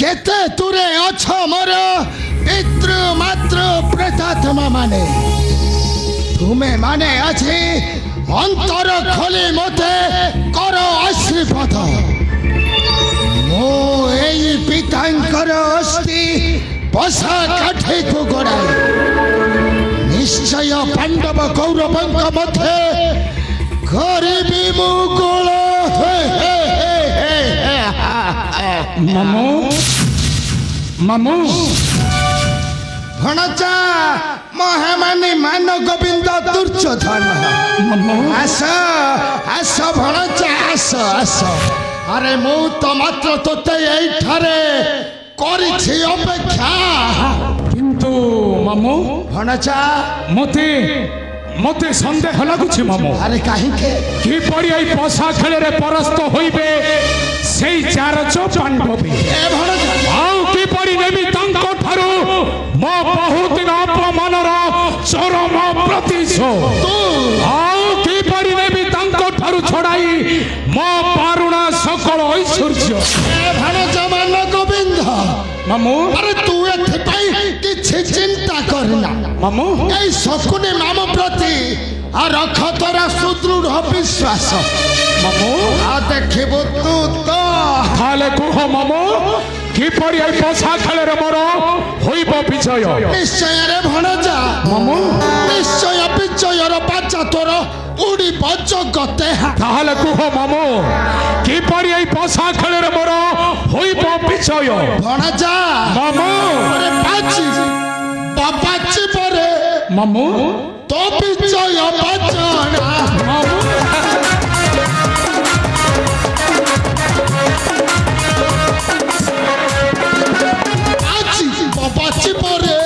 केते तुरे अछ मोर पितृ मातृ प्रेतात्मा माने तुम्हें माने अछि अंतर खोली मते करो आशीर्वाद मो एई पितांकर अस्थि पसा काठे को गड़ाई निश्चय पांडव कौरवंक मध्य गरीबी मुकुल मामू मामू भणचा महामानी मान गोविंद दुर्योधन आस आस भणचा आस आस अरे मु तो मात्र तोते एठारे करिछि अपेक्षा किंतु मामू भणचा मते मते संदेह लगुछि मामू अरे काहे के कि पड़ी आई पसा खेले रे परस्त होइबे सेई चार चो पांडव ए भणचा आउ कि पड़ी नेमी तांको ठारू मो बहुत अपमानर चरम प्रतिशोध तू आउ कि पड़ी नेमी तांको ठारू छड़ाई मो पारुणा सकल ऐश्वर्य ए भणचा मान गोविंद मामू अरे तू एथि पई किछि चिंता करना मामू এই শকুনি নাম প্রতি আর রখ তোরা সুদৃঢ় বিশ্বাস मामू আর দেখিব তু তো তাহলে কুহ মামু কি পড়ি এই পছা খেলে রে মোর হইব বিজয় নিশ্চয় রে ভণজা মামু নিশ্চয় বিজয়র বাচা তোর উড়িব জগতে তাহলে কুহ মামু কি পড়ি এই পছা খেলে রে মোর হইব বিজয় ভণজা মামু আরে পাচি বাবাচি পরে মামু তো বিজয় বাচনা মামু পাচি বাবাচি পরে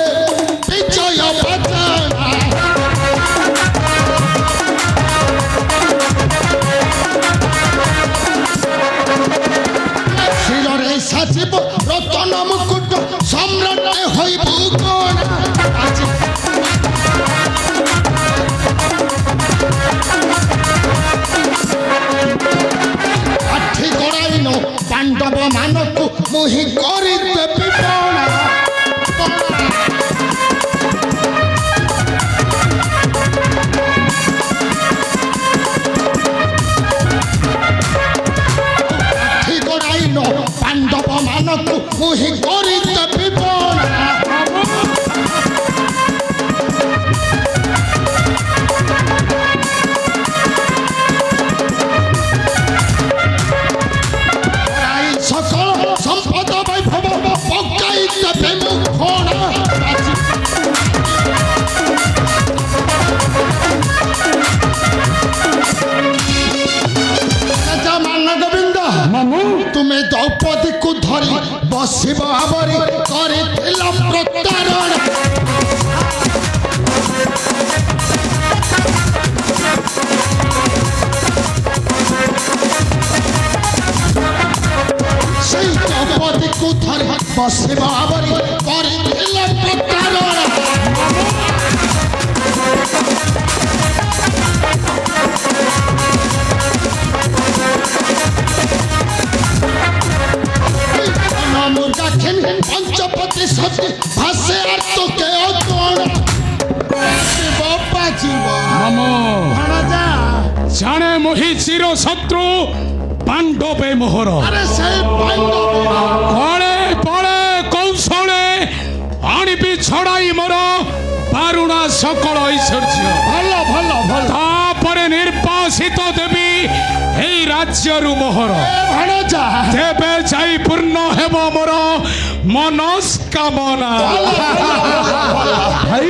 বিজয় বাচনা শিরে সাজিব রতন মুকুট সম্রাট হইব কোন আঠি গড়াইন পাণ্ডব মানকু মুহি করিতে বিপণা আঠি গড়াইন পাণ্ডব মানকু মুহি করিতে বিপণা সকল সম্পদ বৈভব পকাইতে বিমুখনা রাজা মান গোবিন্দ মামু তুমি দ্রৌপদী কু ধরি বসিব আবরি করিছিল প্রত্যারণ সেই দ্রৌপদী কু ধরি বসিব আবরি করিছিল প্রত্যারণ পঞ্চপতি সতী ভাসে আর তোকে অগণ বাবা জীব মামু ভণজা জানে মহি চির শত্রু পাণ্ডবে মোহর আরে সেই পাণ্ডব কলে পলে কৌশলে আনিবি ছড়াই মোর পারুণা সকল ঐশ্বর্য ভাল ভাল ভাল তাপরে নির্বাসিত দেবী এই রাজ্যরু মোহর ভণজা তেবে যাই পূর্ণ হেব মোর মনস্কামনা ভাই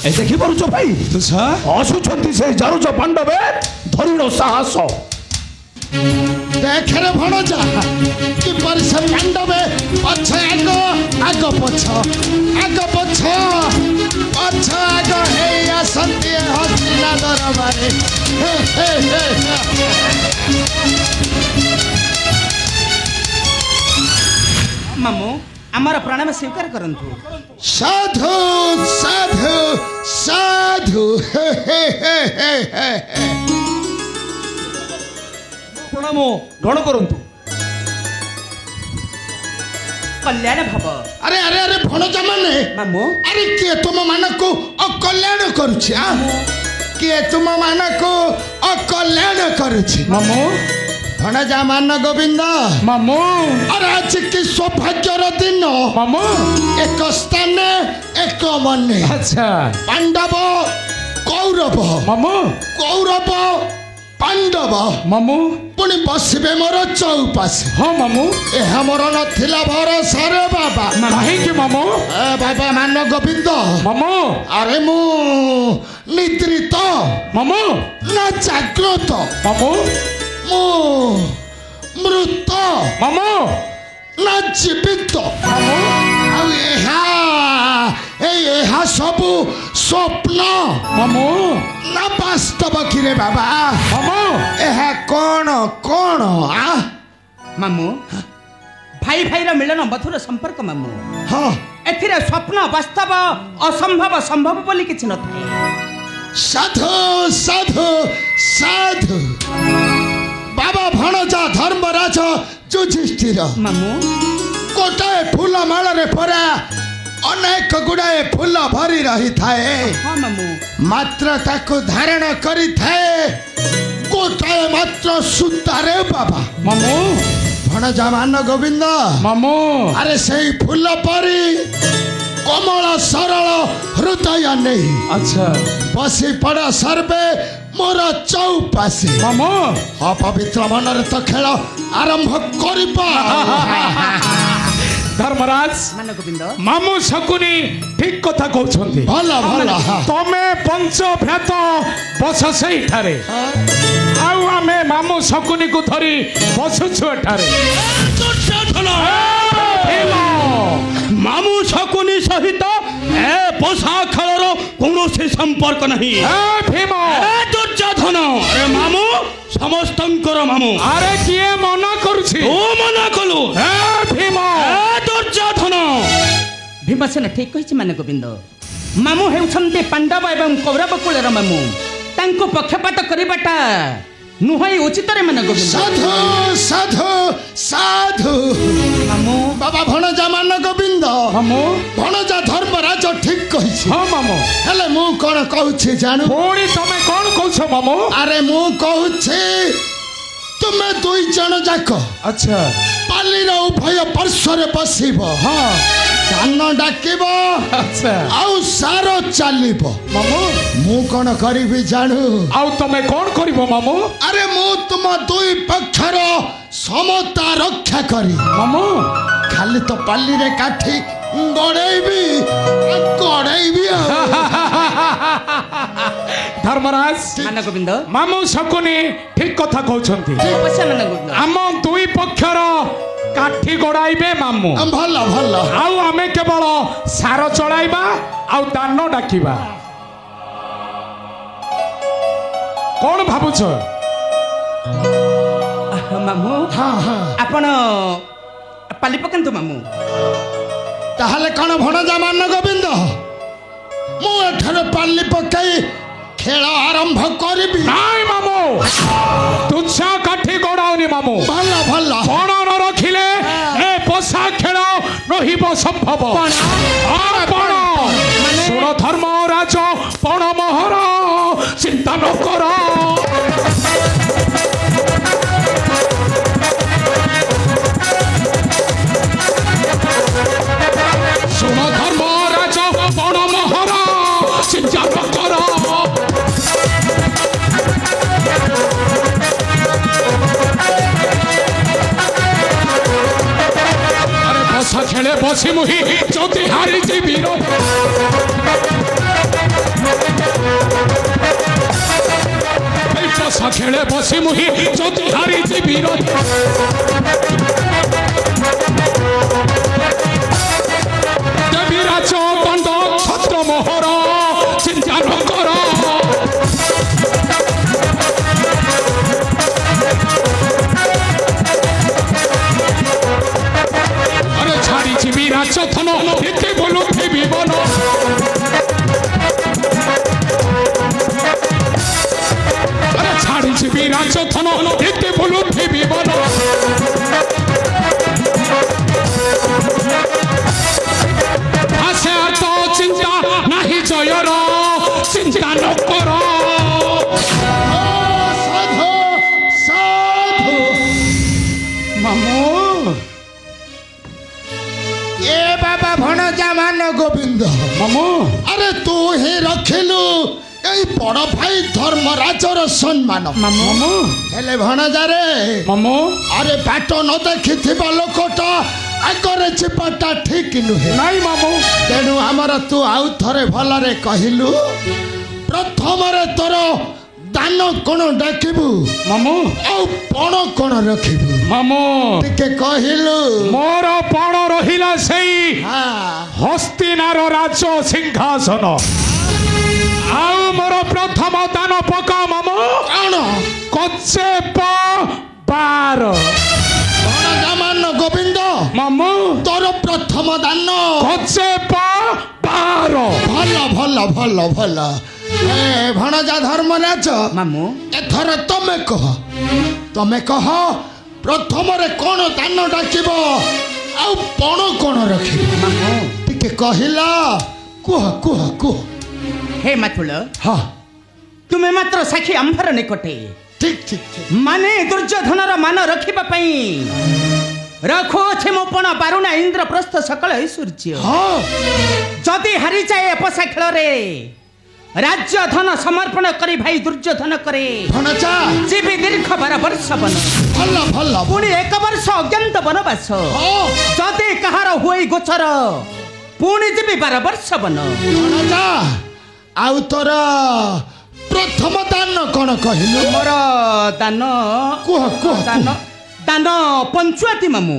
এই দেখি পারুছ ভাই তুষা অসুଛନ୍ତି সেই জারুছ পাণ্ডবে ধরিল সাহস দেখরে ভণজা কি পরিসে পাণ্ডবে পছে আগ পছ আগ পছ পছ আগ হেই আসন্তি হস্তিনা দরবারে হে হে হে मामू आमर प्रणाम स्वीकार करंतु साधु साधु साधु हे हे हे हे हे প্রণাম গ্রহণ করন্তু कल्याण भव अरे अरे अरे भणजा माने मामू अरे किए तुम मानको अकल्याण करुछि आ किए तुम मानको अकल्याण करुछि मामू भणजा मान गोविंद मामू अरे आज की सौभाग्यर दिन मामू एक स्थान एक मन अच्छा पांडव कौरव मामू कौरव पांडव मामू पुणी बसबे मोर चौपाशे हाँ मामू यह मोर नथिला भरोसा रे बाबा कहीं मामू ए बाबा मान गोविंद मामू अरे मु निद्रित मामू ना जागृत मामू मु मृत मामू ना जीवित मामू ଏହା ସବୁ ସ୍ୱପ୍ନ मामू ନା ବାସ୍ତବ କିରେ ବାବା मामू ଏହା କ'ଣ କ'ଣ ଆ मामू भाई भाई रा मिलन मधुर संपर्क मामू ହଁ एथिरे स्वप्न वास्तव असंभव संभव बोली किछि नथाय ସାଧୁ ସାଧୁ ସାଧୁ ବାବା ଭଣଜା ଧର୍ମରାଜ ଯୁଧିଷ୍ଠିର मामू ଗୋଟାଏ ଫୁଲ ମାଳରେ ପରା ଅନେକ ଗୁଡ଼ାଏ ଫୁଲ ଭରି ରହିଥାଏ हाँ मामू ମାତ୍ର ତାକୁ ଧାରଣ କରିଥାଏ ଗୋଟାଏ ମାତ୍ର ସୂତାରେ ବାବା मामू ଭଣଜା ମାନ ଗୋବିନ୍ଦ मामू ଆରେ ସେଇ ଫୁଲ ପରି କୋମଳ ସରଳ ହୃଦୟ ନେଇ अच्छा ବସି ପଡ଼ ସର୍ବେ ମୋର ଚୌପାଶେ मामू ଅପବିତ୍ର ମନରେ ତ ଖେଳ ଆରମ୍ଭ କରିବା धर्मराज मान गोविंद मामू शकुनी ठीक कथा कहउछन्ती ଭଲ ଭଲ तमे पंच भ्रात बस सेठारे आउ आमे मामू शकुनी को धरी बसुछु एठारे मामू शकुनी सहित ए पोषा खेलर कौन संपर्क नहीं भीम दुर्योधन अरे मामू समस्तंकर मामू अरे किए मना करुछि ओ मना कलु भीम दुर्योधन भीमसेन ठीक कहिछि मान गोविंद मामू हेउछन्ते पांडव एवं कौरव कुलर मामू तांको पक्षपात करिबाटा नुहई उचित रे मान गोविंद ସାଧୁ ସାଧୁ ସାଧୁ मामू ବାବା ଭଣଜା ମାନ ଗୋବିନ୍ଦ मामू ଭଣଜା ଧର୍ମରାଜ ଠିକ କହିଛି हाँ मामू ହେଲେ ମୁଁ କ'ଣ କହୁଛି ଜାଣୁ पुणी तमे कौन कहछ मामू ଆରେ ମୁଁ କହୁଛି ତୁମେ ଦୁଇ ଜଣ ଯାକ अच्छा ପାଲିର ଉଭୟ ପାର୍ଶ୍ୱରେ ବସିବ हाँ ଧାନ ଡାକିବ अच्छा ଆଉ ସାର ଚାଲିବ मामू ମୁଁ କ'ଣ କରିବି ଜାଣୁ आउ तमे कौन करिवो मामू ଆରେ ମୁଁ ତୁମ ଦୁଇ ପକ୍ଷର ସମତା ରକ୍ଷା କରି मामू ଖାଲି ତ ପାଲିରେ କାଠି ଗଡ଼େଇବି ଗଡ଼େଇବି ଆଉ धर्मराज मान गोविंद मामू शकुनी ठीक कथा कहउछन्ती अवश्य मान गोविंद आम दुई पक्षर काठी गड़ाइबे मामू ଭଲ ଭଲ आउ आमे केवल सार चलाइबा आउ दान डाकिबा कौन भाबुछ मामू ହଁ ହଁ आपण पाली पकांतु मामू ତାହେଲେ କ'ଣ ଭଣଜା ମାନ ଗୋବିନ୍ଦ ମୁଁ ଏଠାରେ ପାଲି ପକାଇ ଖେଳ ଆରମ୍ଭ କରିବି नाई मामू तुच्छा काठी गड़ाउनी मामू ଭଲ ଭଲ पण न रखिले ए पोषा खेल रहिब संभव पण सुन धर्म राज पण मोहर चिंता न कर सुन धर्म राज पण मोहर चिंता न कर अरे बसा खेले बसी मुही ज्योति हारी जीवीर बसा खेले बसी मुही ज्योति हारी जीवीर देवीराज दंड छत्र मोहर चिंता न कर अरे छाड़ी जीवी राजथन एते बोलू देवी बन अरे छाड़ी जीवी राजथन एते बोलू देवी बन ମାମୁ ଆରେ ତୁ ହିଁ ରଖିଲୁ ଏଇ ବଡ଼ ଭାଇ ଧର୍ମରାଜର ସମ୍ମାନ ମାମୁ ହେଲେ ଭଣଜାରେ ମାମୁ ଆରେ ବାଟ ନ ଦେଖିଥିବା ଲୋକଟା ଆଗରେ ଯିବାଟା ଠିକ ନୁହେଁ ନାଇଁ ମାମୁ ତେଣୁ ଆମର ତୁ ଆଉ ଥରେ ଭଲରେ କହିଲୁ ପ୍ରଥମରେ ତୋର ଦାନ କଣ ଡାକିବୁ ମାମୁ ଆଉ ପଣ କଣ ରଖିବୁ ମାମୁ ଟିକେ କହିଲୁ ମୋର ପଣ ରହିଲା ସେଇ ହଁ ହସ୍ତିନାର ରାଜ ସିଂହାସନ ଆଉ ମୋର ପ୍ରଥମ ଦାନ ପକା ମାମୁ କଣ କଚେପ 12 ଭଣଜାମାନ ଗୋବିନ୍ଦ ମାମୁ ତୋର ପ୍ରଥମ ଦାନ କଚେପ 12 ଭଲ ଭଲ ଭଲ ଭଲ ଏ ଭଣଜା ଧର୍ମରାଜ ମାମୁ ଏଥର ତମେ କହ ପ୍ରଥମରେ କଣ ଦାନ ଡାକିବ ଆଉ ପଣ କଣ ରଖିବ ମାମୁ ଟିକେ କହିଲ କୁହ କୁହ କୁହ ହେ ମାଥୁଳ ହଁ ତୁମେ ମାତ୍ର ସାକ୍ଷୀ ଆମ୍ଭର ନିକଟେ ଠିକ ଠିକ ଠିକ ମାନେ ଦୁର୍ଯ୍ୟୋଧନର ମାନ ରଖିବା ପାଇଁ ରଖୁଅଛି ମୁଁ ପଣ ବାରୁଣା ଇନ୍ଦ୍ରପ୍ରସ୍ଥ ସକଳ ଐଶ୍ୱର୍ଯ୍ୟ ହଁ ଯଦି ହାରିଯାଏ ଏପସା ଖେଳରେ ରାଜ୍ୟ ଧନ ସମର୍ପଣ କରି ଭାଇ ଦୁର୍ଯ୍ୟୋଧନ କରେ ଭଣଜା ଯିବି ଦୀର୍ଘ 12 ବର୍ଷ ବନ ଭଲ ଭଲ ପୁଣି 1 ବର୍ଷ ଅଜ୍ଞାତ ବନବାସ ହଁ ଯଦି କାହାର ହୁଏ ଗୋଚର ପୁଣି ଯିବି 12 ବର୍ଷ ବନ ଭଣଜା ଆଉ ତୋର ପ୍ରଥମ ଦାନ କଣ କହିଲୁ ମୋର ଦାନ କୁହ କୁହ ଦାନ ଦାନ ପଞ୍ଚୁଆତି ମାମୁ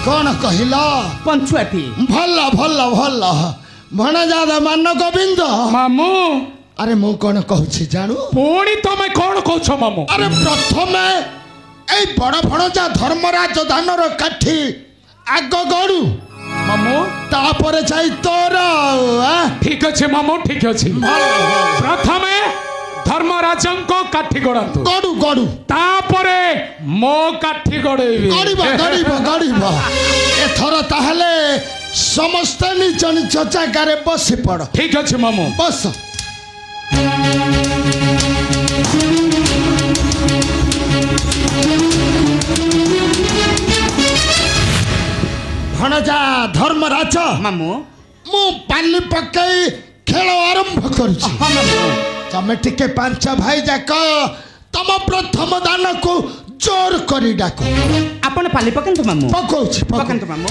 କଣ କହିଲ ପଞ୍ଚୁଆତି ଭଲ ଭଲ ଭଲ ଭଣଜା ମାନ ଗୋବିନ୍ଦ ମାମୁ ଆରେ ମୁଁ କଣ କହୁଛି ଜାଣୁ ପୁଣି ତମେ କଣ କହୁଛ ମାମୁ ଆରେ ପ୍ରଥମେ ଏଇ ବଡ଼ ଭଣଜା ଧର୍ମରାଜ ଦାନର କାଠି ଆଗ ଗଡୁ ମାମୁ ତାପରେ ଯାଇ ତୋର ଠିକ ଅଛି ମାମୁ ଠିକ ଅଛି ପ୍ରଥମେ ଧର୍ମରାଜଙ୍କ କାଠି ଗଡ଼ାନ୍ତୁ ଗଡୁ ଗଡୁ ତାପରେ ମୋ କାଠି ଗଡ଼େଇବି ଗଡ଼ିବ ଗଡ଼ିବ ଗଡ଼ିବ ଏଥର ତାହେଲେ ସମସ୍ତେ ନିଜ ନିଜ ଜାଗାରେ ବସି ପଡ଼ ଠିକ ଅଛି ମାମୁ ବସ ଭଣଜା ଧର୍ମରାଜ ମାମୁ ମୁଁ ପାଲି ପକେଇ ଖେଳ ଆରମ୍ଭ କରୁଛି ହଁ ମାମୁ ତମେ ଟିକେ 5 ଭାଇ ଯାକ ତମ ପ୍ରଥମ ଦାନକୁ ଜୋର କରି ଡାକ ଆପଣ ପାଲି ପକାନ୍ତୁ ମାମୁ ପକଉଛି ପକାନ୍ତୁ ମାମୁ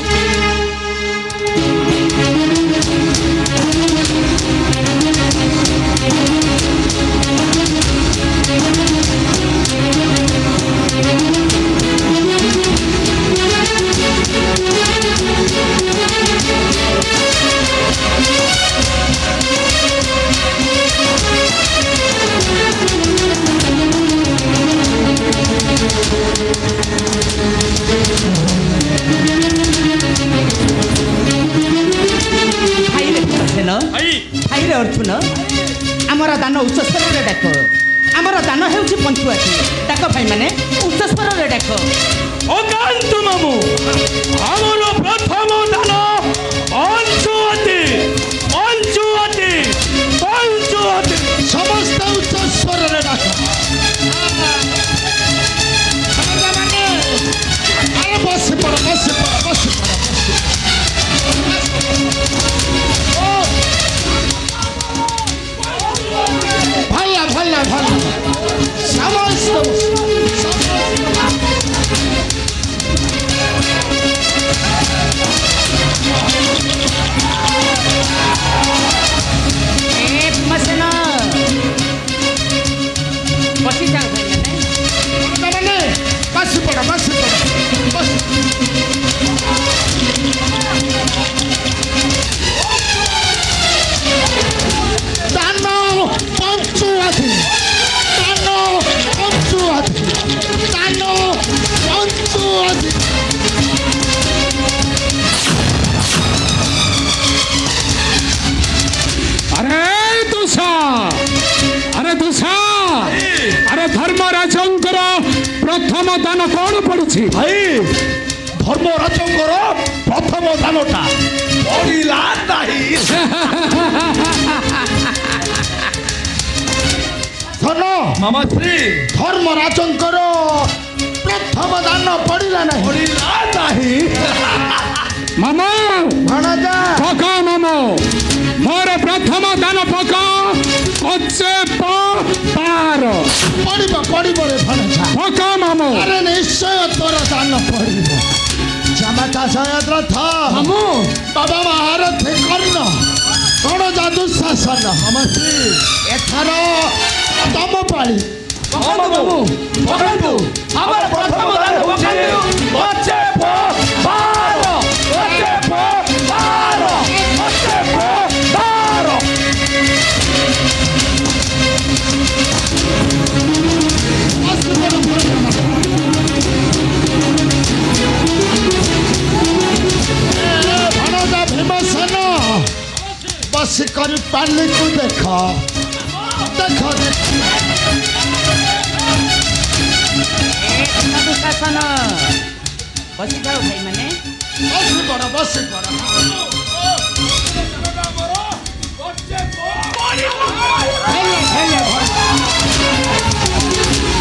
ଭାଇରେ ଅର୍ଜୁନ ଆମର ଦାନ ଉଚ୍ଚ ସ୍ୱରରେ ଡାକ ଆମର ଦାନ ହେଉଛି ପଞ୍ଚୁଆତି ଡାକ ଭାଇମାନେ ଉଚ୍ଚ ସ୍ୱରରେ ଡାକ ଅକାନ୍ତ ମାମୁ ଆମର ପ୍ରଥମ ଦାନ ପଞ୍ଚୁଆତି ପଞ୍ଚୁଆତି ପଞ୍ଚୁଆତି ସମସ୍ତ ଉଚ୍ଚ ସ୍ୱରରେ ଡାକ ଆରେ ବସି ପଡ଼ ବସି ପଡ଼ ବସି ପଡ଼ ଭଲ ଭଲ ଭଲ ସମସ୍ତ ବସି ଯାଅ ଭାଇମାନେ ବସି ପଡ଼ ବସି ପଡ଼ ବସି ଦାନ ପଞ୍ଚୁଆତି ଦାନ ପଞ୍ଚୁଆତି ଦାନ ପଞ୍ଚୁଆତି ଆରେ ଦୁଷା ଆରେ ଧର୍ମରାଜଙ୍କର ପ୍ରଥମ ଦାନ କଣ ପଡୁଛି ଭାଇ ଧର୍ମରାଜଙ୍କର ପ୍ରଥମ ଦାନଟା ପଡ଼ିଲା ନାହିଁ ଧନ ମାମାଶ୍ରୀ ଧର୍ମରାଜଙ୍କର ପ୍ରଥମ ଦାନ ପଡ଼ିଲା ନାହିଁ ପଡ଼ିଲା ନାହିଁ ମାମୁ ଭଣଜା ପକା ମାମୁ ମୋର ପ୍ରଥମ ଦାନ ପକା କଚେ ପାର ପଡ଼ିବ ରେ ଭଣଜା ପକା ମାମୁ ଆରେ ନିଶ୍ଚୟ ତୋର ଦାନ ପଡ଼ିବ ଜାମାତା ଜୟଦ୍ରଥ ମାମୁ ବାବା ମହାରଥୀ କର୍ଣ୍ଣ କଣ ଯାଦୁ ଶାସନ ଏଥର ତମ ପାଳି ମାମୁ ପକାନ୍ତୁ ଆମର ପ୍ରଥମ ଦାନ ହେଉଛି କଚେ ପାର କଚେ ପାର କଚେ ପାର ଭଣଜା ଭୀମସେନ ବସିକରି ପାଲିକୁ ଦେଖ ଦେଖ ଶାସନ ବସିଥାଉ ଭାଇମାନେ ବସି ପଡ଼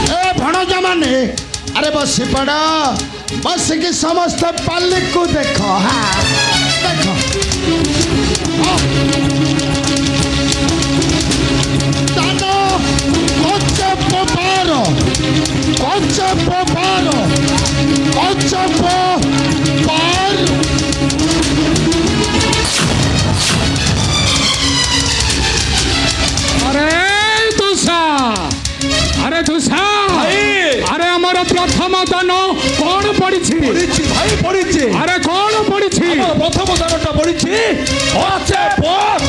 ଏ ଭଣଜା ମାନେ ଆରେ ବସି ପଡ଼ ବସିକି ସମସ୍ତେ ପାଲିକୁ ଦେଖ ଦେଖ ଦାନ କଚେ ପାର କଚେ ପାର କଚେ ପାର আরে তুষা আরে আমার প্রথম দান কোন পড়িছি পড়িছি ভাই পড়িছি আরে কোন পড়িছি আমার প্রথম দানটা পড়িছি কচে পার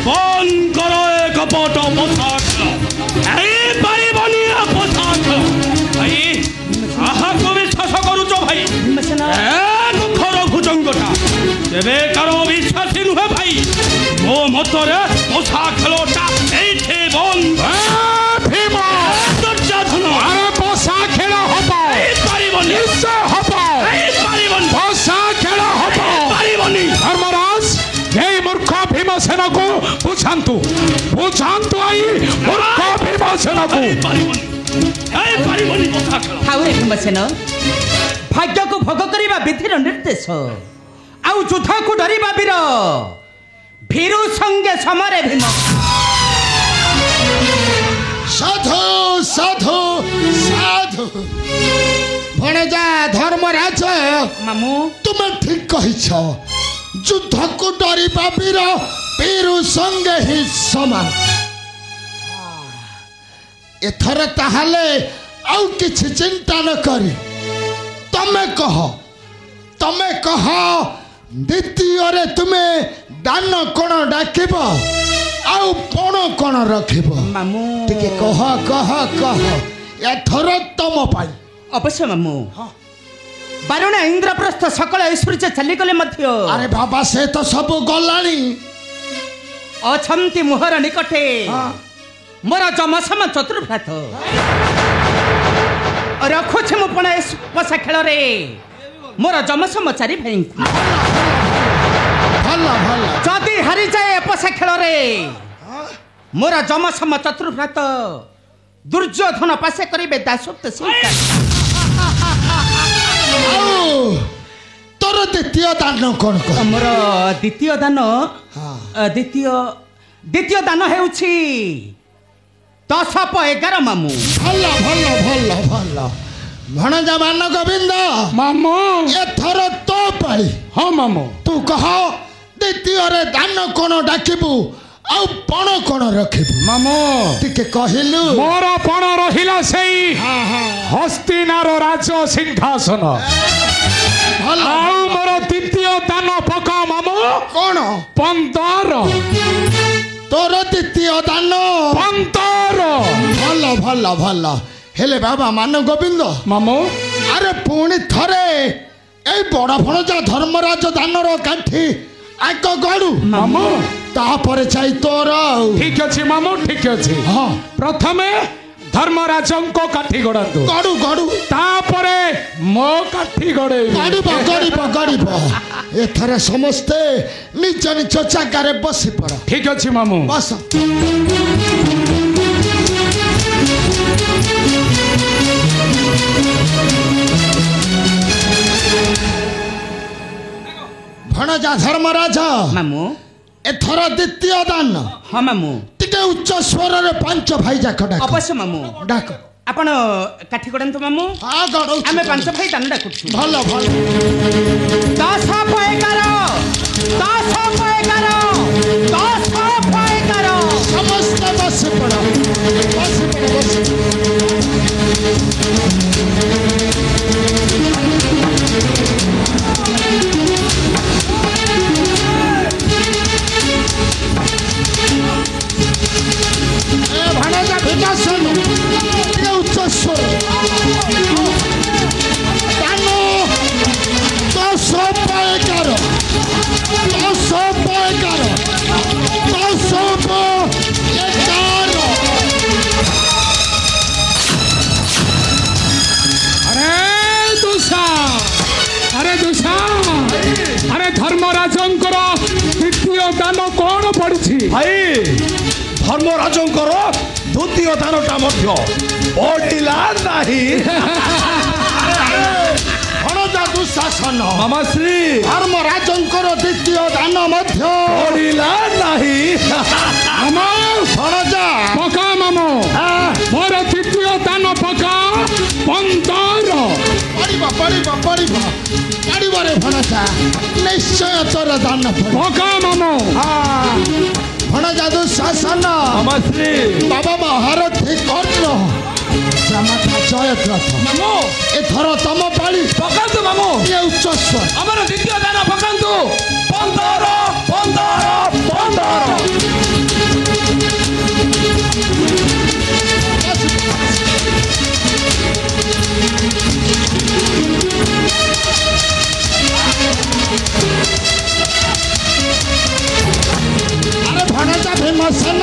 বন করো এ কপট পোশাক এই পারিবনি পোশাক ভাই কাহাকে বিশ্বাস করুছ ভাই ভীমসেন এ দুঃখর ভুজঙ্গটা তেবে কারো বিশ্বাসী নুহে ভাই ମୋ ମତରେ ପୋଷା ଖେଳଟା ଏଇଠି ବନ୍ଦ ভীম ଦୁର୍ଯାଧନ আরে বসা খেল হব ପାରିବନି নিশ্চয় হব ପାରିବନି বসা খেল হব ପାରିବନି ধর্মরাজ এই মূর্খ ভীমসেনকু বুঝান্তু বুঝান্তু আই মূর্খ ভীমসেনকু ପାରିବନି ପୋଷା ଖେଳ ଥାଉରେ ଭୀମସେନ ଭାଗ୍ୟକୁ ଭୋଗ କରିବା ବିଧିର ନିର୍ଦ୍ଦେଶ ଆଉ ଯୁଦ୍ଧକୁ ଡରିବା ବୀର ଭୀରୁ ସଙ୍ଗେ ସମରେ ଭୀମ ସାଧୁ ସାଧୁ ସାଧୁ ଭଣଜା ଧର୍ମରାଜ ମାମୁ ତୁମେ ଠିକ କହିଛ ଯୁଦ୍ଧକୁ ଡରିବା ବୀର ବୀରୁ ସଙ୍ଗେ ହିଁ ସମାନ ଏଥର ତାହେଲେ ଆଉ କିଛି ଚିନ୍ତା ନ କରି ତମେ କହ ଦ୍ୱିତୀୟରେ ତୁମେ ଦାନ କ'ଣ ଡାକିବ ଆଉ ପଣ କ'ଣ ରଖିବ ମାମୁ ଟିକେ କହ ଏଥର ତମ ପାଇଁ ଅବଶ୍ୟ ମାମୁ ବାରୁଣା ଇନ୍ଦ୍ରପ୍ରସ୍ଥ ସକଳ ଐଶ୍ୱର୍ଯ୍ୟ ଚାଲିଗଲେ ମଧ୍ୟ ଆରେ ବାବା ସେ ତ ସବୁ ଗଲାଣି ଅଛନ୍ତି ମୁହର ନିକଟେ ମୋର ଯମସମ ଚତୁର୍ଭ୍ରାତ ରଖୁଛି ମୁଁ ପଣା ପଶା ଖେଳରେ ମୋର ଯମସମ ଚାରି ଭାଇଙ୍କୁ ଭଲ ଭଲ ଯଦି ହାରିଯାଏ ପଶା ଖେଳରେ ମୋର ଯମସମ ଚତୁର୍ଭ୍ରାତ ଦୁର୍ଯ୍ୟୋଧନ ପାଶେ କରିବେ ଦାସତ୍ୱ ସ୍ୱୀକାର ଆଉ ତୋର ଦ୍ୱିତୀୟ ଦାନ କ'ଣ କହ ମୋର ଦ୍ୱିତୀୟ ଦାନ ଦ୍ୱିତୀୟ ଦାନ ହେଉଛି 10/11 ମାମୁ ଭଲ ଭଣଜା ମାନ ଗୋବିନ୍ଦ মামু ଏଥର ତୋ ପାଳି ହଁ ମାମୁ ତୁ କହ ଦ୍ୱିତୀୟରେ ଦାନ କ'ଣ ଡାକିବୁ ଆଉ ପଣ କ'ଣ ରଖିବୁ ମାମୁ ଟିକେ କହିଲୁ ମୋର ପଣ ରହିଲା ସେଇ ହସ୍ତିନାର ରାଜ ସିଂହାସନ ଭଲ ଆଉ ମୋର ଦ୍ୱିତୀୟ ଦାନ ପକା ମାମୁ କ'ଣ 15 ତୋର ଦ୍ୱିତୀୟ ଦାନ 15 ଭଲ ହେଲେ ବାବା ମାନ ଗୋବିନ୍ଦ ମାମୁ ଆରେ ପୁଣି ଥରେ ଏଇ ବଡ଼ ଭଣଜା ଧର୍ମରାଜ ଦାନର କାଠି ଆଗ ଗଡ଼ୁ ମାମୁ ତାପରେ ଯାଇ ତୋର ଆଉ ଠିକ ଅଛି ମାମୁ ଠିକ ଅଛି ହଁ ପ୍ରଥମେ ଧର୍ମରାଜଙ୍କ କାଠି ଗଡ଼ାନ୍ତୁ ଗଡ଼ୁ ତାପରେ ମୋ କାଠି ଗଡ଼େଇବି ଗଡ଼ିବ ଏଥର ସମସ୍ତେ ନିଜ ନିଜ ଜାଗାରେ ବସି ପଡ଼ ଠିକ ଅଛି ମାମୁ ବସ ଭଣଜା ଧର୍ମରାଜ ମାମୁଁ ଏଥର ଦ୍ୱିତୀୟ ଦାନ ହଁ ମାମୁଁ ଟିକେ ଉଚ୍ଚ ସ୍ୱରରେ ପାଞ୍ଚ ଭାଇ ଯାକ ଡାକ ଅବଶ୍ୟ ମାମୁଁ ଡାକ ଆପଣ କାଠି ଗଡ଼ନ୍ତୁ ମାମୁଁ ହଁ ଗଡ଼ଉଛି ଆମେ ପାଞ୍ଚ ଭାଇ ଦାନ ଡାକୁଛୁ ଭଲ ଭଲ 10 11 ସମସ୍ତେ ବସି ପଡ଼ ବସି ପଡ଼ ବସି ଭଣଜା ଭୀମସେନ ଟିକେ ଉଚ୍ଚ ସ୍ୱର ଦାନ 10 11 अरे दुसा अरे धर्मराजंकर द्वितीय दान कौन पड़ी भाई धर्मराजंकर द्वितीय दानटा मध्य पड़िला नाही ଭଣଜା ଦୁଃଶାସନ ମାମାଶ୍ରୀ ଧର୍ମରାଜଙ୍କର ଦ୍ୱିତୀୟ ଦାନ ମଧ୍ୟ ପଡିଲା ନାହିଁ ଭଣଜା पका मामो मोर द्वितीय दान पका 15 ପଡ଼ିବ ପଡ଼ିବ ପଡ଼ିବ ପଡ଼ିବରେ ଭଣଜା ନିଶ୍ଚୟ ତୋର ଦାନ ପଡ଼ିବ पका मामो ଭଣଜା ଦୁଃଶାସନ ମାମାଶ୍ରୀ ବାବା ମହାରଥୀ କର୍ଣ୍ଣ ଜାମାତା ଜୟଦ୍ରଥ ମାମୁ ଏଥର ତମ ପାଳି ପକାନ୍ତୁ ମାମୁ ଇଏ ଉଚ୍ଚ ସ୍ୱର ଆମର ଦ୍ୱିତୀୟ ଦାନ ପକାନ୍ତୁ 15 ଆରେ ଭଣଜା ଭୀମସେନ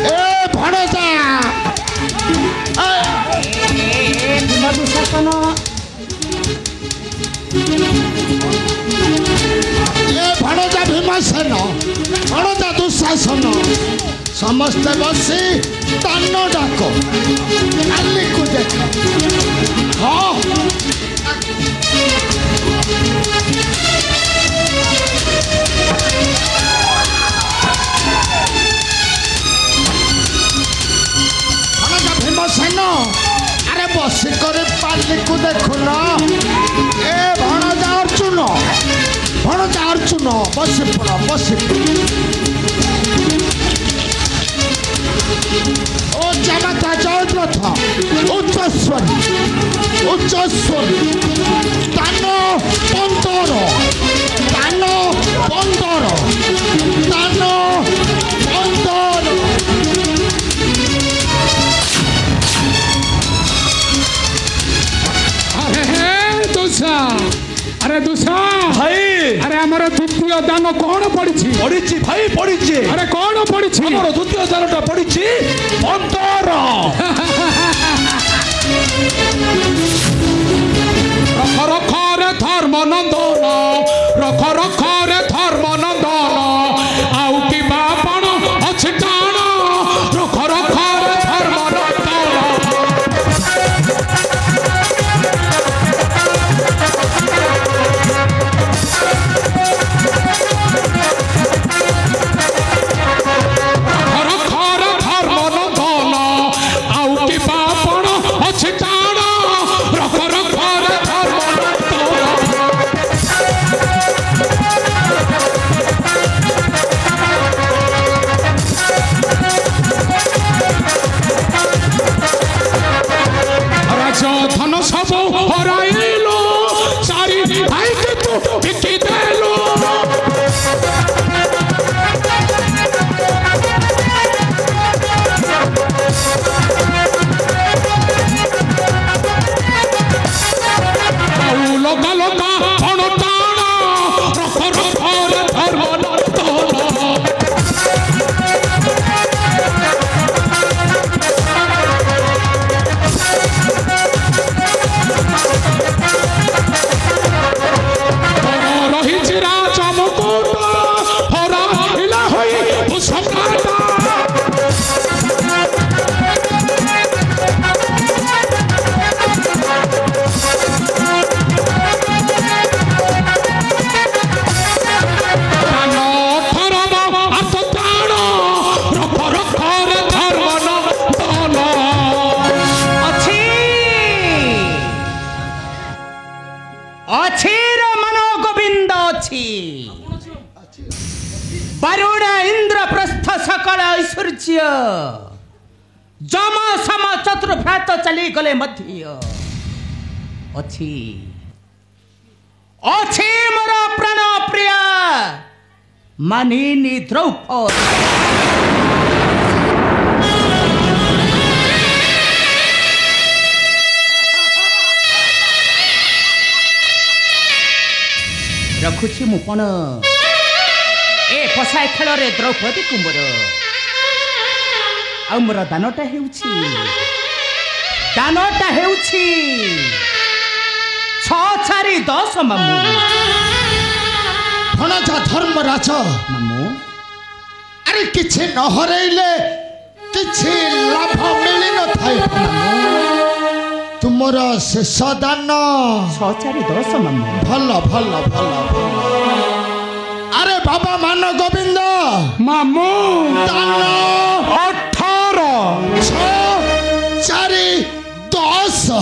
ଏ ଭଣଜା ଦୁଃଶାସନ ଏ ଭଣଜା ଭୀମସେନ ଭଣଜା ଦୁଃଶାସନ ସମସ୍ତେ ବସି ଦାନ ଡାକ କାଲିକୁ ଦେଖ ହଁ ଭଣଜା ଭୀମସେନ ଆରେ ବସି କରି ପାଲିକୁ ଦେଖୁନ ଏ ଭଣଜା ଅର୍ଜୁନ ବସି ପଡ଼ ବସି ପଡ଼ ଓ ଜାମାତା ଜୟଦ୍ରଥ ଉଚ୍ଚସ୍ୱରୀ ଦାନ 15 ଦାନ 15 अरे दुसा भाई अरे हमारा द्वितीय दान कौन पड़ी पड़िछि भाई पड़िछि अरे कौन पड़ी ଆମର ଦ୍ୱିତୀୟ ଦାନଟା ପଡିଛି 15 रख रे धर्म नंदन रख रे धर्म नंदन आउ कि बापण अछि टाण रख रे धर्म नंदन ବାରୁଣ ଇନ୍ଦ୍ରପ୍ରସ୍ଥ ସକଳ ଐଶ୍ୱର୍ଯ୍ୟ ଯମ ସମ ଚତୁର୍ଭ୍ରାତ ଚାଲିଗଲେ ମଧ୍ୟ ଅଛି ଅଛି ମୋର ପ୍ରାଣ ପ୍ରିୟା ମାନିନୀ ଦ୍ରୌପଦୀ। ରଖୁଛି ମୁଁ ପଣ ଏ ପଶା ଖେଳରେ ଦ୍ରୌପଦୀକୁ ମୋର ଆଉ ମୋର ଦାନଟା ହେଉଛି 6-4-10 ମାମୁଁ। ଭଣଜା ଧର୍ମରାଜ ମାମୁଁ ଆରେ କିଛି ନ ହରେଇଲେ କିଛି ଲାଭ ମିଳିନଥାଏ। ତୁମର ଶେଷ ଦାନ 6-4-10 ମାମୁଁ। ଭଲ ଭଲ ଭଲ ଭଲ। ଆରେ ବାବା ମାନ ଗୋବିନ୍ଦ ମାମୁଁ ଦାନ 18 6-4-10।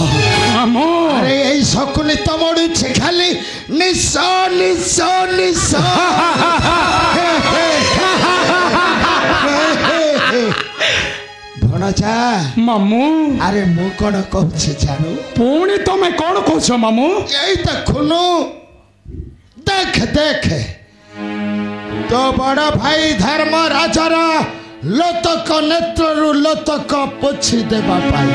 ମାମୁଁ ଆରେ ଏଇ ଶକୁନି ତ ମଡୁଛି ଖାଲି ନିଶ ନିଶ ନିଶ। ଭଣଜା ମାମୁଁ ଆରେ ମୁଁ କଣ କହୁଛି ଜାଣୁ? ପୁଣି ତମେ କଣ କହୁଛ ମାମୁଁ? ଏଇ ଦେଖୁନୁ ଦେଖ ଦେଖ ତୋ ବଡ ଭାଇ ଧର୍ମରାଜର ଲୋତକ ନେତ୍ରରୁ ଲୋତକ ପୋଛି ଦେବା ପାଇଁ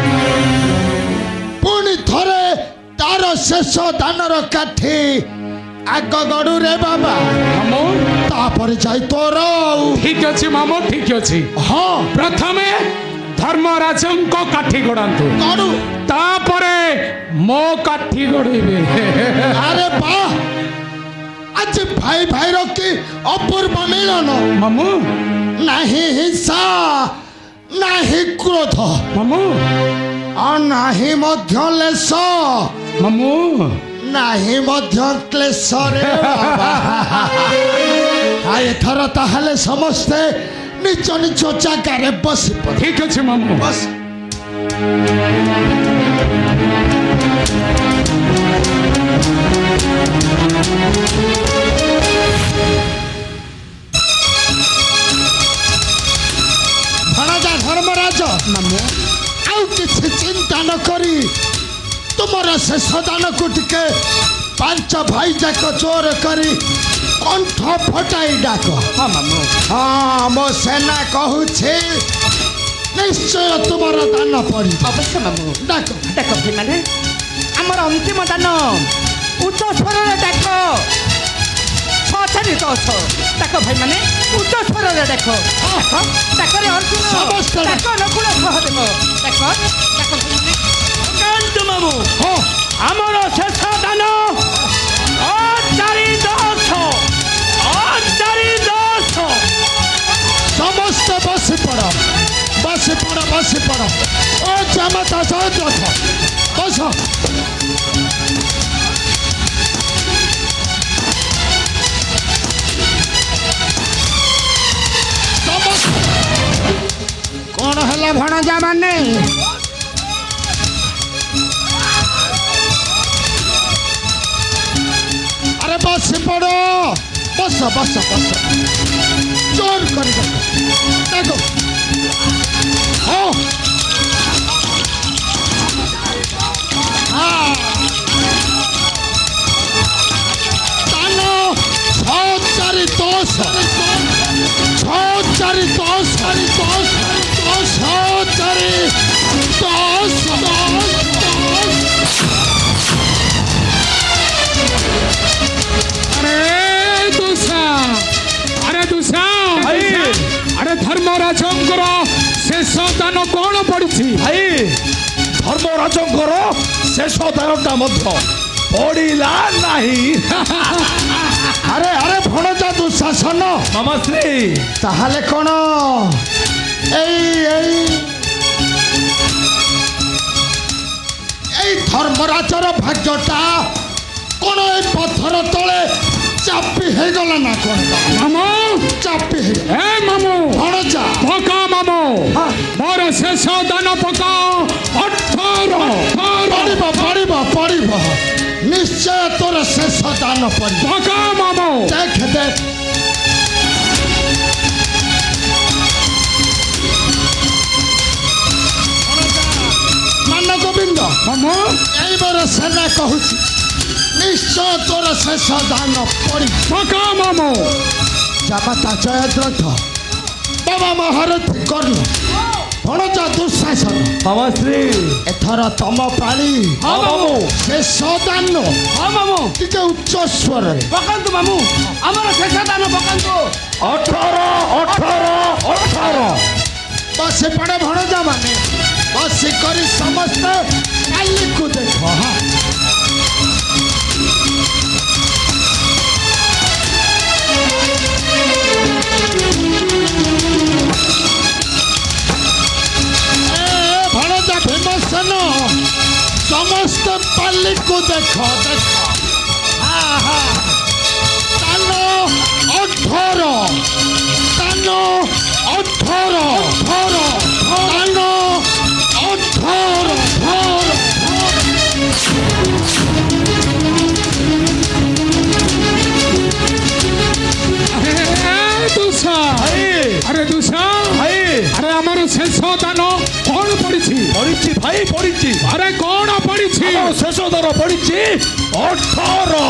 ପୁଣି ଥରେ ତାର ଶେଷ ଦାନର କାଠି ଆଗ ଗଡୁରେ ବାବା। ମାମୁଁ ତାପରେ ଯାଇ ତୋର ଠିକ ଅଛି ମାମୁଁ ଠିକ ଅଛି। ହଁ ପ୍ରଥମେ ଧର୍ମରାଜଙ୍କ କାଠି ଗଡ଼ାନ୍ତୁ ଗଡୁ। ତାପରେ ମୋ କାଠି ଗଡ଼େଇବେ। ଆରେ ବା ଆଜି ଭାଇ ଭାଇର କି ଅପୂର୍ବ ମିଳନ। ମାମୁଁ ନାହିଁ ହିଂସା ନାହିଁ କ୍ରୋଧ ମାମୁଁ ନାହିଁ ମଧ୍ୟ ଲେଶ ମାମୁଁ ନାହିଁ ମଧ୍ୟ କ୍ଲେଶରେ ଏଥର ତାହେଲେ ସମସ୍ତେ ନିଜ ନିଜ ଜାଗାରେ ବସି ପଡ। ଠିକ ଅଛି ମାମୁଁ। ବସ। ଭଣଜା ଧର୍ମରାଜ ମାମୁଁ ଆଉ କିଛି ଚିନ୍ତା ନ କରି ତୁମର ଶେଷ ଦାନକୁ ଟିକେ 5 ଭାଇ ଯାକ ଜୋର କରି କଣ୍ଠ ଫଟାଇ ଡାକ। ହଁ ମାମୁଁ। ହଁ ମୋ ସେନା କହୁଛି ନିଶ୍ଚୟ ତୁମର ଦାନ ପଡିବ। ଅବଶ୍ୟ ମାମୁଁ। ଡାକ ଡାକ ଭାଇମାନେ ଆମର ଅନ୍ତିମ ଦାନ ଉଚ୍ଚ ସ୍ୱରରେ ଡାକ 6-4-10। ଡାକ ଭାଇମାନେ ଉଚ୍ଚ ସ୍ୱରରେ ଡାକ। ଡାକରେ ଅର୍ଜୁନ ସମସ୍ତେ ଡାକ ନକୁଳ ସହଦେବ ଡାକ ଡାକ ଭାଇମାନେ। କାନ୍ତୁ ମାମୁଁ ହଁ ଆମର ଶେଷ ଦାନ 4-10। ସମସ୍ତେ ବସି ପଡ ବସି ପଡ ବସି ପଡ। ଓ ଜାମାତା ଜୟଦ୍ରଥ ବସ। କଣ ହେଲା ଭଣଜା ମାନେ? ଆରେ ବସି ପଡ ବସ ବସ ବସ ଜୋର କରି ଦେଖ ହଁ ଦାନ 6-4-10 ଆରେ ଧର୍ମରାଜଙ୍କର ଶେଷ ଦାନ କଣ ପଡିଛି? ଭାଇ ଧର୍ମରାଜଙ୍କର ଶେଷ ଦାନଟା ମଧ୍ୟ ପଡ଼ିଲା ନାହିଁ। ଆରେ ଆରେ ଭଣଜା ଦୁଃଶାସନ ମାମାଶ୍ରୀ ତାହେଲେ କଣ ଏଇ ଧର୍ମରାଜର ଭାଗ୍ୟଟା କଣ ଏଇ ପଥର ତଳେ ଚାପି ହେଇଗଲା ନା କଣ? ମାମୁଁ ଚାପି ହେଇଗଲା। ଏ ମାମୁଁ ଭଣଜା ପକା ମାମୁଁ ହଁ। ମୋର ଶେଷ ଦାନ ପକା 18। ପଡ଼ିବ ପଡ଼ିବ ପଡ଼ିବ ନିଶ୍ଚୟ ତୋର ଶେଷ ଦାନ ପଡ଼ିବ। ପକା ମାମୁଁ ଦେଖ ଦେଖ ଭୀମସେନା କହୁଛି ନିଶ୍ଚୟ ତୋର ଶେଷ ଦାନ ପଡ଼ି ପକା ମାମୁ ଜାମାତା ଜୟଦ୍ରଥ ବାବା ମହାରଥୀ କର୍ଣ୍ଣ ଭଣଜା ଦୁଃଶାସନ ମାମାଶ୍ରୀ ଏଥର ତମ ପାଳି ହଁ ମାମୁଁ ଶେଷ ଦାନ ହଁ ମାମୁଁ ଟିକେ ଉଚ୍ଚ ସ୍ୱରରେ ପକାନ୍ତୁ ମାମୁଁ ଆମର ଶେଷ ଦାନ ପକାନ୍ତୁ 18 ବସି ପଡ଼େ ଭଣଜା ମାନେ ବସି କରି ସମସ୍ତେ କାଲିକୁ ଦେଖ ହଁ ଭଣଜା ଭୀମସେନ ସମସ୍ତେ ପାଲିକୁ ଦେଖ ଦେଖ ତାନ 18 ତାନ 18 ତାନ ଦୁଷା ଆରେ ଦୁଷା ଆରେ ଆମର ଶେଷ ଦାନ କଣ ପଡିଛି ପଡ଼ିଛି ଭାଇ ପଡ଼ିଛି ଆରେ କଣ ପଡିଛି ଶେଷ ଦର ପଡ଼ିଛି 18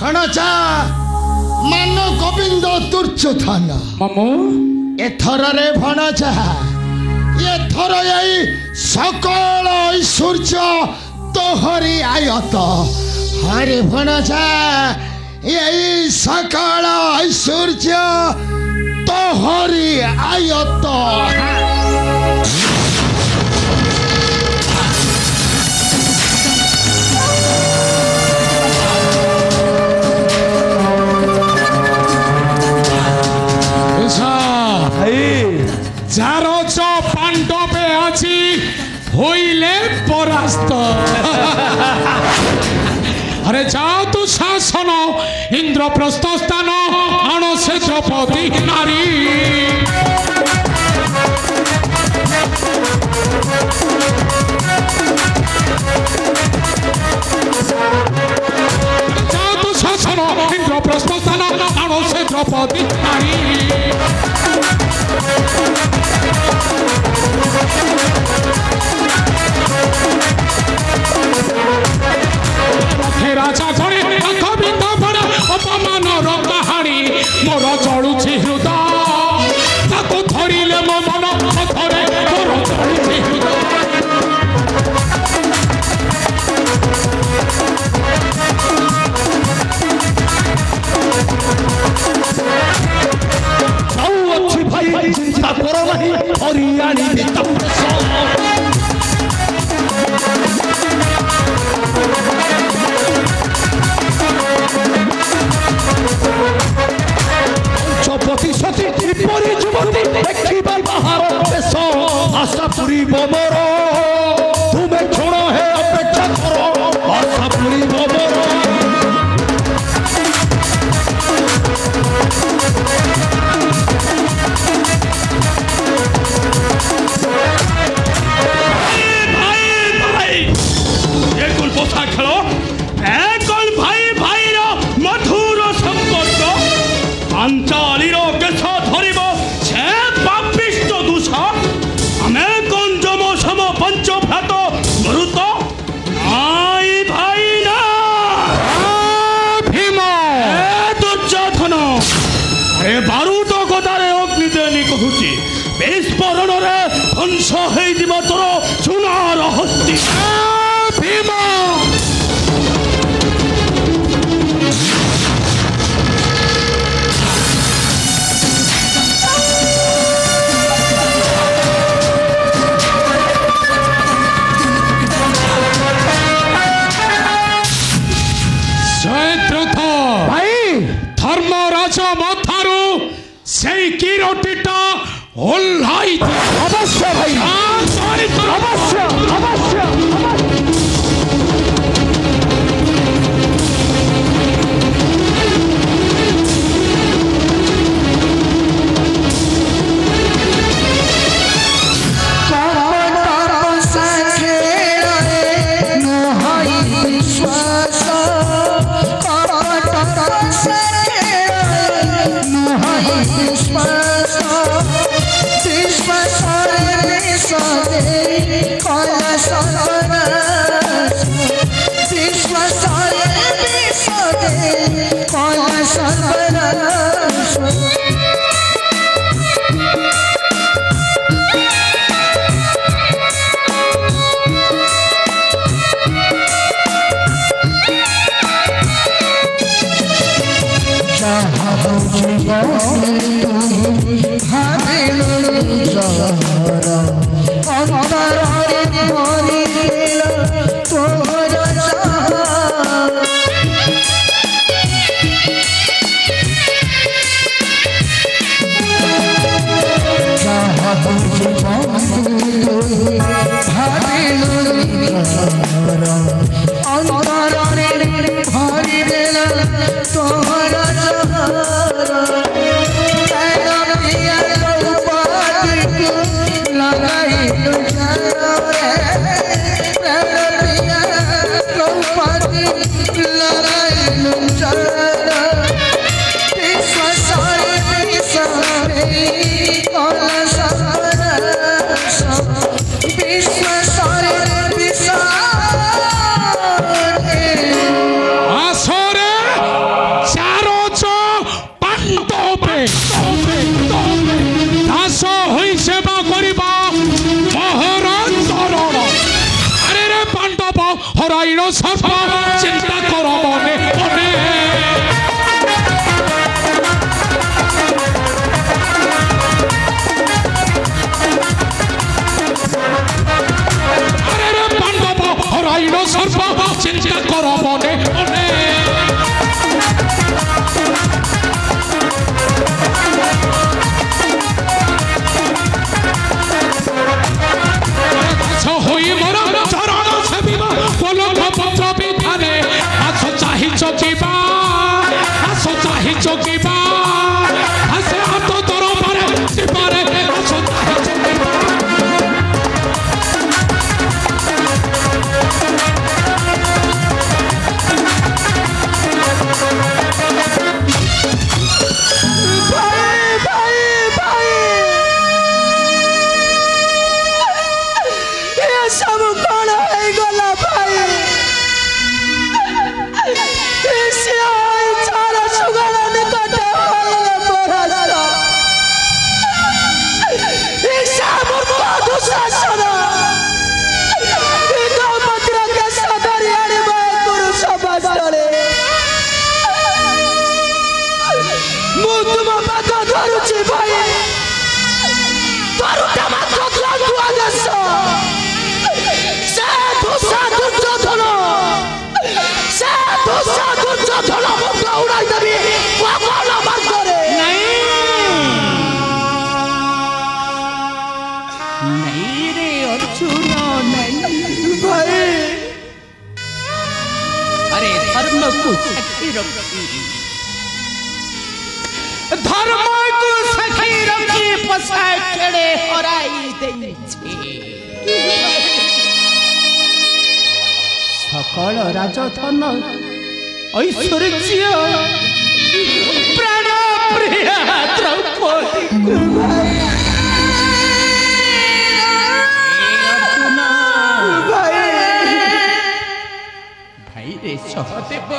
ଭଣଜା ମାନ ଗୋବିନ୍ଦ ଦୁର୍ଯ୍ୟୋଧନ ମାମୁ ଏଥରରେ ଭଣଜା ଏଥର ଏଇ ସକଳ ଐଶ୍ୱର୍ଯ୍ୟ ତୋହରି ଆୟତ ହରେ ଭଣଜା ଏଇ ସକଳ ଐଶ୍ୱର୍ଯ୍ୟ ତୋହରି ଆୟତ যার পাণ্ডবে আছি হইলে পরাস্ত আরে যাও তু শাসন ইন্দ্রপ্রস্থ স্থান আনো সে দ্রৌপদী নারী যাও তু শাসন ইন্দ্রপ্রস্থ স্থান আনো সে দ্রৌপদী নারী রাজা ঘরে গোবিন্দ পড়া অপমানর কাহাণী মোর চলুছি হৃদয় তাকে ধরিলে মো মন ধরে মোর চলুছি হৃদয় ଆଉ ଅଛି ଭାଇ ଚିନ୍ତା କର ନାହିଁ ଧରି ଆଣିବି ପଞ୍ଚପତି ସତୀ କିପରି ଯୁବତୀ ଦେଖିବା ବାହାର ବେଶ ଆଶା ପୁରିବ ମୋର ତୁମେ କ୍ଷଣ ହେ ଅପେକ୍ଷା କର ଆଶା ପୁରିବ ମୋର পোষা খেলো এখন ভাই ভাইর মধুর সম্পর্ক পাঞ্চালীর কেশ ধরিব সে পাপিষ্ট দূষা আমি কোন যম সম পঞ্চভ্রাত মরুত নাই ভাই না ভীম দুর্যোধন আরে বারুদ গদারে অগ্নিতে নিকহুচি বিস্ফোরণরে ধ্বংস হয়ে যাব তোর সোনার হস্তি ভীম জয়দ্রথ ভাই ধর্মরাজ মথারু সেই কিরটিটা ওল্লাই অবশ্য ভাই অবশ্য অবশ্য This तोहरा जहरा तेरा पिया द्रौपदी के लगाई तुझारा तेरा पिया द्रौपदी लगाई तुझारा विश्व सारे विश्व सारे আসরে চারোচ পাণ্ডবে দাস হই সেবা করিব মহরঞ্চরণ আরে রে পাণ্ডব হরাইণ সর্ব চিন্তা কর মনে মনে আরে রে পাণ্ডব হরাইণ সর্ব চিন্তা কর মনে মনে হই মোর চরণ সেবিব পলক পত্র বিধানে আস চাহিছ কিবা আস চাহিছ কিবা আসে হাত তোর পারে পারে আস চাহিছ কিবা सब कौन है गला भाई सारा सुगड़ा निकट बरसा दुशासन गौमूत्र के सदरी आने गुरु सभा स्थले मु तुम पाद धरुची भाई तरुटा मात्र तू आदेश दुर्योधन उड़ाई देवी नहीं रे अर्जुन नहीं भाई अरे धर्म को साक्षी रखी धर्म को साक्षी रखी पसा खेड़े हराई देई सकल राजधन ऐश्वर्य प्राण प्रिया द्रौपदी भाई रे सहदेव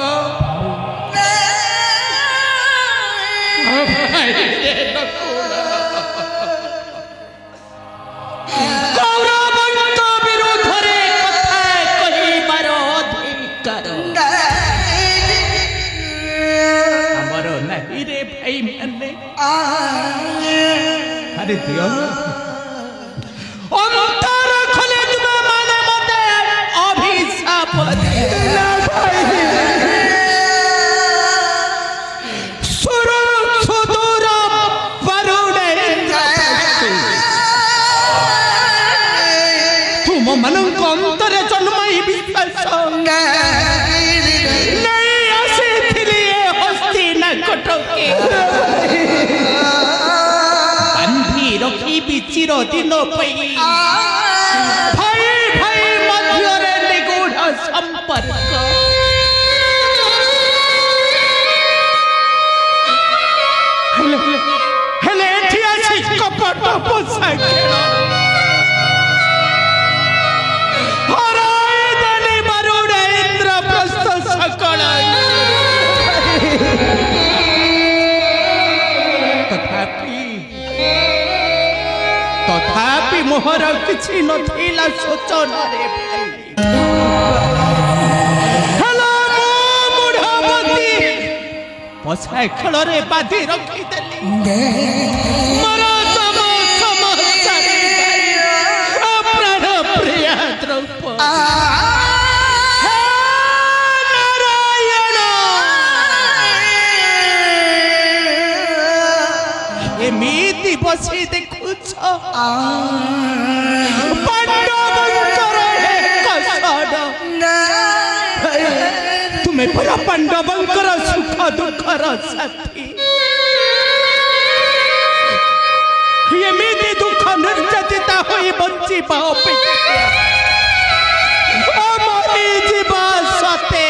भाई रे नकुल कौरवଙ୍କ ବିରୋଧରେ କଥା କହିବାର ଅଧିକାର ଆମର ନାହିଁ ରେ ଭାଇ ମାନେ ଆରେ ଦିଅ ଅନ୍ତର ଖୋଲେ ତୁମେ ମାନେ ମତେ ଅଭିଶାପ ଦେଲା ଭାଇ ସୁର ସୁଦୂର ବାରୁଣେନ୍ଦ୍ର ତୁମ ମାନଙ୍କ ଅନ୍ତରେ ଜନ୍ମାଇ ବିଶ୍ୱାସ ନେଇ ଆସିଥିଲି ଏ ହସ୍ତିନାକଟକେ ବାନ୍ଧି ରଖିବି ଚିରଦିନ ପାଇଁ ଭାଇ ଭାଇ ମଧ୍ୟରେ ନିଗୁଢ଼ ସମ୍ପର୍କ ହେଲେ ଏଠି ଅଛି କପଟ ପୋଷା ଖେଳ ହରାଇ ଦେଲି ବାରୁଣେନ୍ଦ୍ର ପ୍ରସ୍ଥ ସକଳ ତଥାପି ମୋହର କିଛି ନଥିଲା ଶୋଚନରେ ହେଲୋ ମୁଢ଼ବତୀ ପଛା ଖେଳରେ ବାନ୍ଧି ରଖିଦେଲି ମୋର ପ୍ରାଣ ପ୍ରିୟା ଦ୍ରୌପଦୀ ନାରାୟଣ ଏମିତି ବସି ଦେଖୁଛ ପାଣ୍ଡବଙ୍କର କଷଣ ତୁମେ ପରା ପାଣ୍ଡବଙ୍କର ସୁଖ ଦୁଃଖ ଦୁଃଖର ସାଥୀ ଏମିତି ଦୁଃଖ ନିର୍ଯାତିତା ହୋଇ ବଞ୍ଚିବା ଅପେକ୍ଷା ମରିଯିବା ସତେ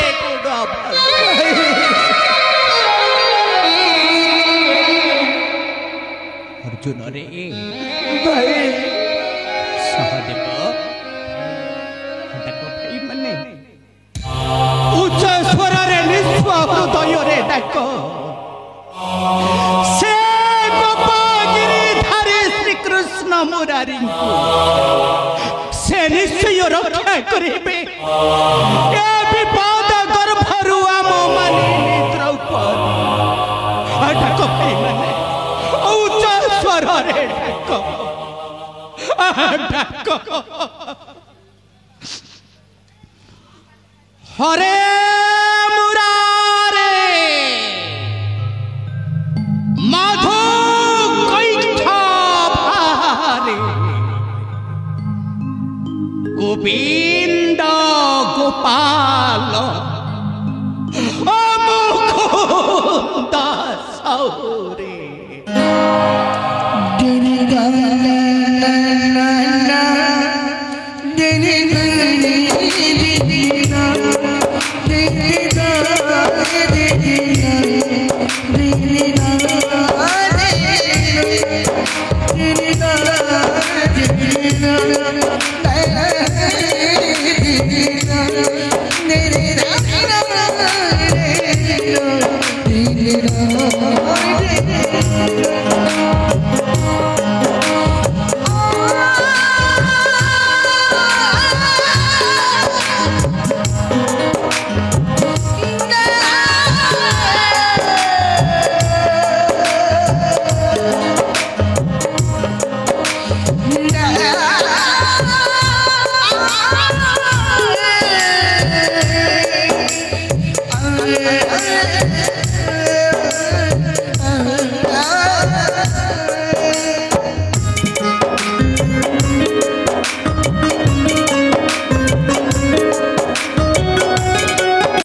ଅର୍ଜୁନ ରେ ଭାଇ ସହଦେବ ଡାକ ଭାଇ ମାନେ ଉଚ୍ଚ ସ୍ୱରରେ ନିଃସ୍ୱ ହୃଦୟରେ ଡାକ ସେ ଗୋପଗିରିଧାରୀ ଶ୍ରୀକୃଷ୍ଣ ମୁରାରୀଙ୍କୁ ସେ ନିଶ୍ଚୟ ରକ୍ଷା କରିବେ ଏ ବିପଦ ଗର୍ଭରୁ ଆମ ମାନେ ଦ୍ରୌପଦୀ ଡାକ ଭାଇ ମାନେ ଉଚ୍ଚ ସ୍ୱରରେ ଡାକ হরে মুরারে মাধু কৈঠ ভারে গোবিন্দ গোপাল মুকুন্দ সৌরে